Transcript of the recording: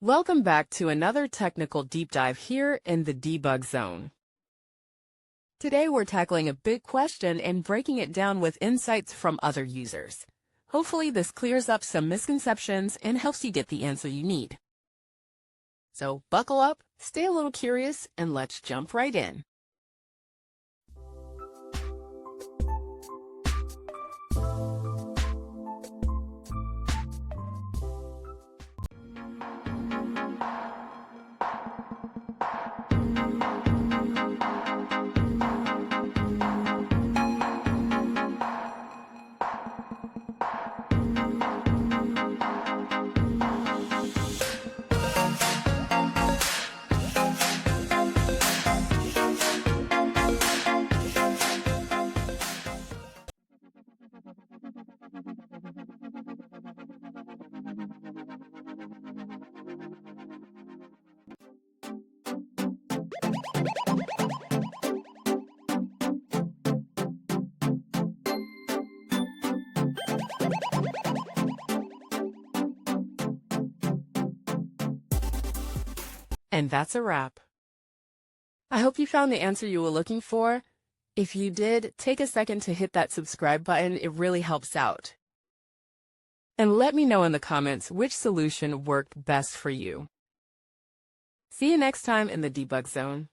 Welcome back to another technical deep dive here in the debug zone. Today we're tackling a big question and breaking it down with insights from other users. Hopefully this clears up some misconceptions and helps you get the answer you need. So buckle up, stay a little curious, and let's jump right in. And that's a wrap. I hope you found the answer you were looking for. If you did, take a second to hit that subscribe button. It really helps out. And let me know in the comments which solution worked best for you. See you next time in the debug zone.